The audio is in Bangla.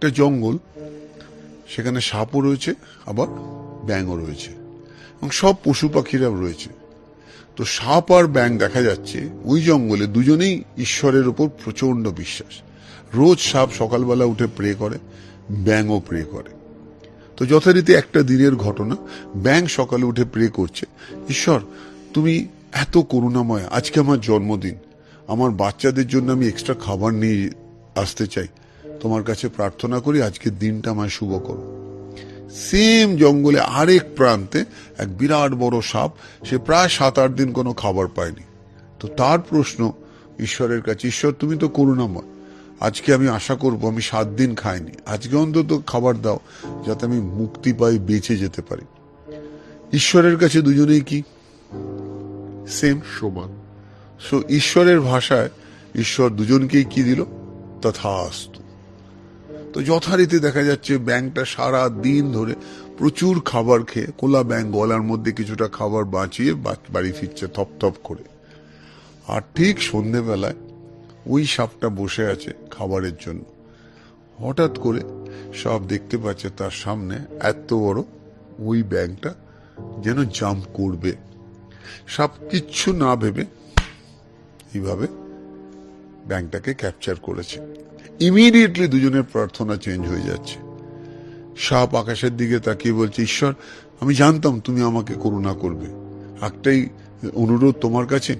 একটা জঙ্গল, সেখানে সাপও রয়েছে আবার ব্যাঙও রয়েছে এবং সব পশু পাখিরা রয়েছে। তো সাপ আর ব্যাঙ দেখা যাচ্ছে ওই জঙ্গলে দুজনেই ঈশ্বরের উপর প্রচন্ড বিশ্বাস। রোজ সাপ সকালবেলা উঠে প্রে করে, ব্যাঙও প্রে করে। তো যথারীতি একটা দিনের ঘটনা, ব্যাঙ সকালে উঠে প্রে করছে, ঈশ্বর তুমি এত করুণাময়, আজকে আমার জন্মদিন, আমার বাচ্চাদের জন্য আমি এক্সট্রা খাবার নিয়ে আসতে চাই, তোমার কাছে প্রার্থনা করি আজকের দিনটা আমায় শুভ করো। সেম জঙ্গলে আরেক প্রান্তে এক বিরাট বড় সাপ, সে প্রায় 7-8 দিন কোনো খাবার পায়নি। তো তার প্রশ্ন ঈশ্বরের কাছে, ঈশ্বর তুমি তো করুণাময়, আজকে আমি আশা করব আমি 7 দিন খাইনি, আজকে অন্তত খাবার দাও যাতে আমি মুক্তি পাই, বেঁচে যেতে পারি। ঈশ্বরের কাছে দুজনেই কি সেম, সমান। সো ঈশ্বরের ভাষায় ঈশ্বর দুজনকেই কি দিল, তথাস্তু। তো যথারীতি দেখা যাচ্ছে ব্যাঙটা সারা দিন ধরে প্রচুর খাবার খেয়ে, কোলা ব্যাঙ গলার মধ্যে কিছুটা খাবার বাঁচিয়ে বাড়ি ফিরছে থপ করে। আর ঠিক সন্ধেবেলায় ওই সাপটা বসে আছে খাবারের জন্য। হঠাৎ করে সাপ দেখতে পাচ্ছে তার সামনে এত বড় ওই ব্যাঙটা যেন জাম্প করবে। সাপ কিচ্ছু না ভেবে এইভাবে ব্যাঙটাকে ক্যাপচার করেছে। ইমিডিয়েটলি দুজনের প্রার্থনা চেঞ্জ হয়ে যাচ্ছে। সাপ আকাশের দিকে তাকিয়ে বলছে, ঈশ্বর আমি জানতাম তুমি আমাকে করুণা করবে, একটাই অনুরোধ তোমার কাছে,